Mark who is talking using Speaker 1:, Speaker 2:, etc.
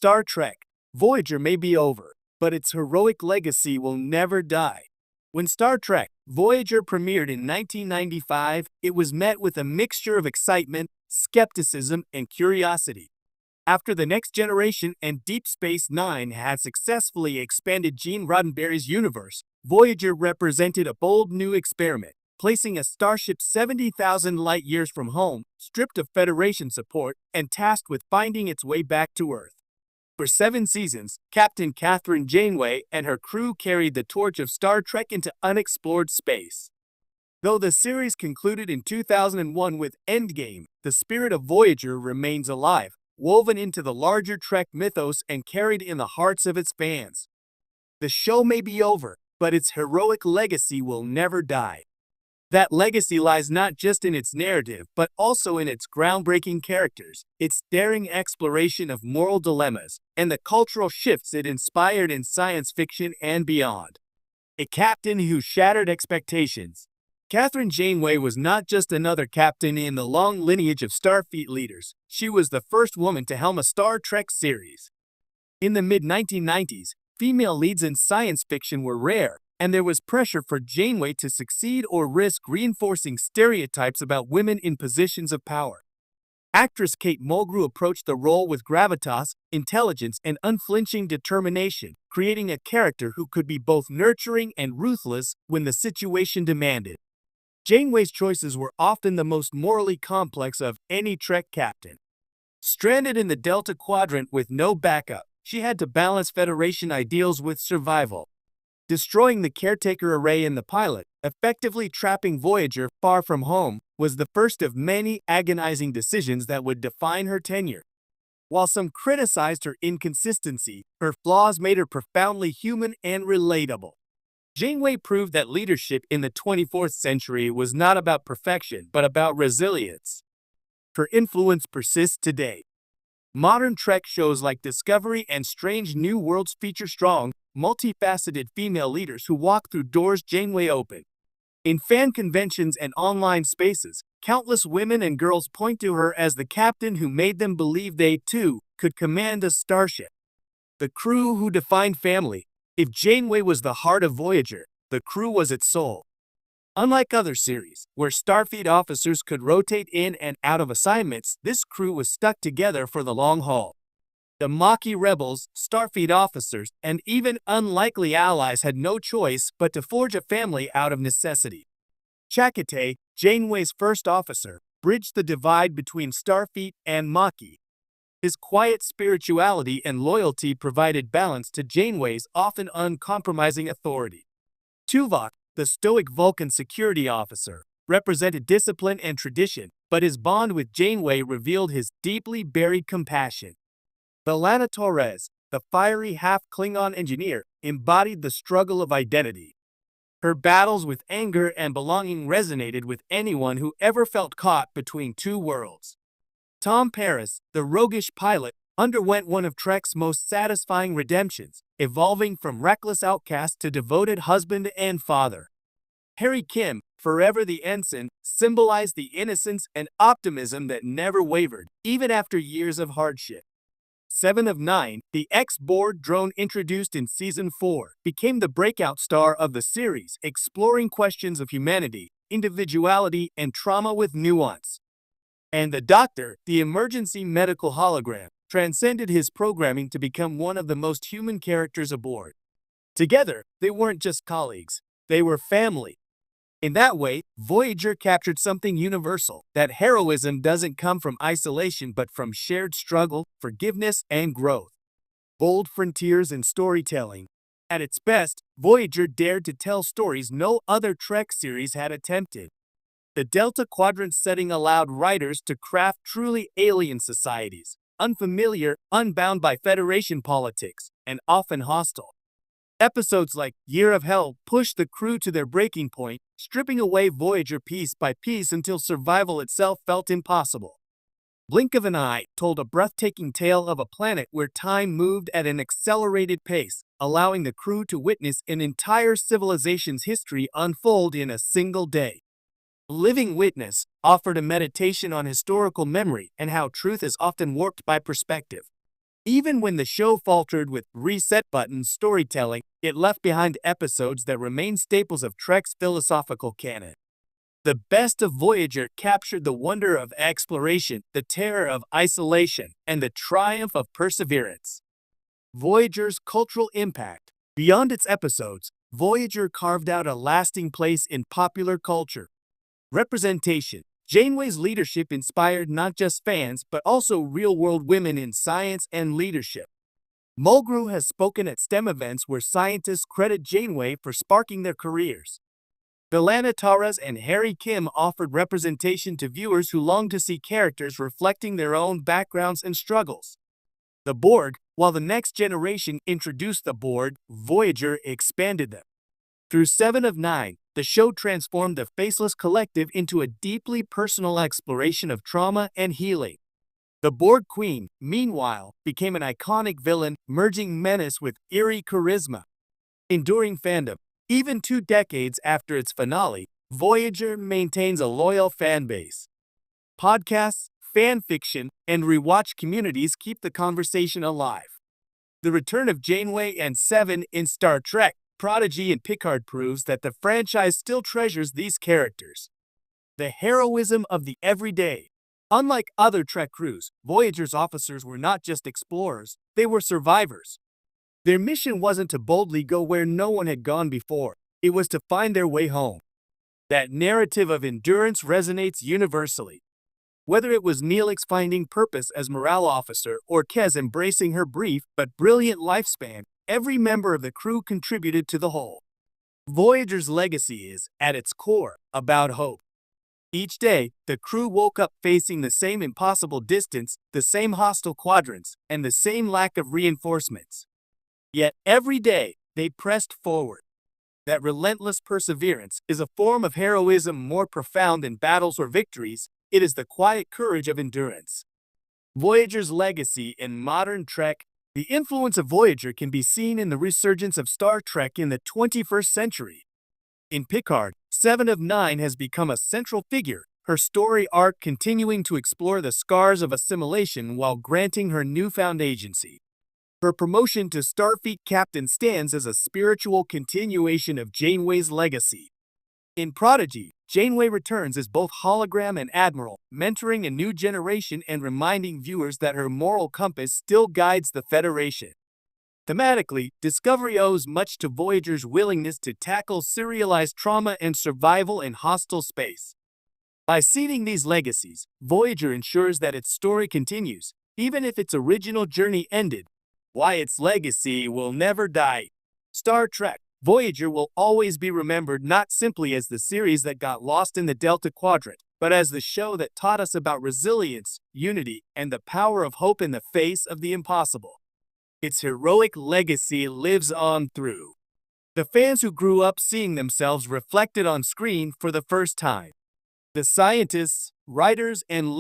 Speaker 1: Star Trek, Voyager may be over, but its heroic legacy will never die. When Star Trek, Voyager premiered in 1995, it was met with a mixture of excitement, skepticism, and curiosity. After The Next Generation and Deep Space Nine had successfully expanded Gene Roddenberry's universe, Voyager represented a bold new experiment, placing a starship 70,000 light-years from home, stripped of Federation support, and tasked with finding its way back to Earth. For 7 seasons, Captain Kathryn Janeway and her crew carried the torch of Star Trek into unexplored space. Though the series concluded in 2001 with Endgame, the spirit of Voyager remains alive, woven into the larger Trek mythos and carried in the hearts of its fans. The show may be over, but its heroic legacy will never die. That legacy lies not just in its narrative, but also in its groundbreaking characters, its daring exploration of moral dilemmas, and the cultural shifts it inspired in science fiction and beyond. A captain who shattered expectations. Kathryn Janeway was not just another captain in the long lineage of Starfleet leaders, she was the first woman to helm a Star Trek series. In the mid-1990s, female leads in science fiction were rare, and there was pressure for Janeway to succeed or risk reinforcing stereotypes about women in positions of power. Actress Kate Mulgrew approached the role with gravitas, intelligence, and unflinching determination, creating a character who could be both nurturing and ruthless when the situation demanded. Janeway's choices were often the most morally complex of any Trek captain. Stranded in the Delta Quadrant with no backup, she had to balance Federation ideals with survival. Destroying the caretaker array in the pilot, effectively trapping Voyager far from home, was the first of many agonizing decisions that would define her tenure. While some criticized her inconsistency, her flaws made her profoundly human and relatable. Janeway proved that leadership in the 24th century was not about perfection, but about resilience. Her influence persists today. Modern Trek shows like Discovery and Strange New Worlds feature strong, multifaceted female leaders who walk through doors Janeway opened. In fan conventions and online spaces, countless women and girls point to her as the captain who made them believe they, too, could command a starship. The crew who defined family. If Janeway was the heart of Voyager, the crew was its soul. Unlike other series, where Starfleet officers could rotate in and out of assignments, this crew was stuck together for the long haul. The Maquis rebels, Starfleet officers, and even unlikely allies had no choice but to forge a family out of necessity. Chakotay, Janeway's first officer, bridged the divide between Starfleet and Maquis. His quiet spirituality and loyalty provided balance to Janeway's often uncompromising authority. Tuvok, the stoic Vulcan security officer, represented discipline and tradition, but his bond with Janeway revealed his deeply buried compassion. B'Elanna Torres, the fiery half-Klingon engineer, embodied the struggle of identity. Her battles with anger and belonging resonated with anyone who ever felt caught between two worlds. Tom Paris, the roguish pilot, underwent one of Trek's most satisfying redemptions, evolving from reckless outcast to devoted husband and father. Harry Kim, forever the ensign, symbolized the innocence and optimism that never wavered, even after years of hardship. 7 of 9, the X-Borg drone introduced in Season 4, became the breakout star of the series, exploring questions of humanity, individuality, and trauma with nuance. And the Doctor, the emergency medical hologram, transcended his programming to become one of the most human characters aboard. Together, they weren't just colleagues, they were family. In that way, Voyager captured something universal, that heroism doesn't come from isolation but from shared struggle, forgiveness, and growth. Bold frontiers in storytelling. At its best, Voyager dared to tell stories no other Trek series had attempted. The Delta Quadrant setting allowed writers to craft truly alien societies, unfamiliar, unbound by Federation politics, and often hostile. Episodes like Year of Hell pushed the crew to their breaking point, stripping away Voyager piece by piece until survival itself felt impossible. Blink of an Eye told a breathtaking tale of a planet where time moved at an accelerated pace, allowing the crew to witness an entire civilization's history unfold in a single day. Living Witness offered a meditation on historical memory and how truth is often warped by perspective. Even when the show faltered with reset button storytelling, it left behind episodes that remain staples of Trek's philosophical canon. The best of Voyager captured the wonder of exploration, the terror of isolation, and the triumph of perseverance. Voyager's cultural impact. Beyond its episodes, Voyager carved out a lasting place in popular culture. Representation. Janeway's leadership inspired not just fans, but also real-world women in science and leadership. Mulgrew has spoken at STEM events where scientists credit Janeway for sparking their careers. B'Elanna Torres and Harry Kim offered representation to viewers who long to see characters reflecting their own backgrounds and struggles. The Borg. While the Next Generation introduced the Borg, Voyager expanded them. Through 7 of 9, the show transformed the Faceless Collective into a deeply personal exploration of trauma and healing. The Borg Queen, meanwhile, became an iconic villain, merging menace with eerie charisma. Enduring fandom. Even 2 decades after its finale, Voyager maintains a loyal fan base. Podcasts, fan fiction, and rewatch communities keep the conversation alive. The return of Janeway and Seven in Star Trek, Prodigy and Picard proves that the franchise still treasures these characters. The heroism of the everyday. Unlike other Trek crews, Voyager's officers were not just explorers, they were survivors. Their mission wasn't to boldly go where no one had gone before, it was to find their way home. That narrative of endurance resonates universally. Whether it was Neelix finding purpose as morale officer or Kes embracing her brief but brilliant lifespan, every member of the crew contributed to the whole. Voyager's legacy is, at its core, about hope. Each day, the crew woke up facing the same impossible distance, the same hostile quadrants, and the same lack of reinforcements. Yet every day, they pressed forward. That relentless perseverance is a form of heroism more profound than battles or victories. It is the quiet courage of endurance. Voyager's legacy in modern Trek. The influence of Voyager can be seen in the resurgence of Star Trek in the 21st century. In Picard, 7 of 9 has become a central figure, her story arc continuing to explore the scars of assimilation while granting her newfound agency. Her promotion to Starfleet captain stands as a spiritual continuation of Janeway's legacy. In Prodigy, Janeway returns as both hologram and admiral, mentoring a new generation and reminding viewers that her moral compass still guides the Federation. Thematically, Discovery owes much to Voyager's willingness to tackle serialized trauma and survival in hostile space. By seeding these legacies, Voyager ensures that its story continues, even if its original journey ended. Why its legacy will never die. Star Trek. Voyager will always be remembered not simply as the series that got lost in the Delta Quadrant, but as the show that taught us about resilience, unity, and the power of hope in the face of the impossible. Its heroic legacy lives on through the fans who grew up seeing themselves reflected on screen for the first time. The scientists, writers, and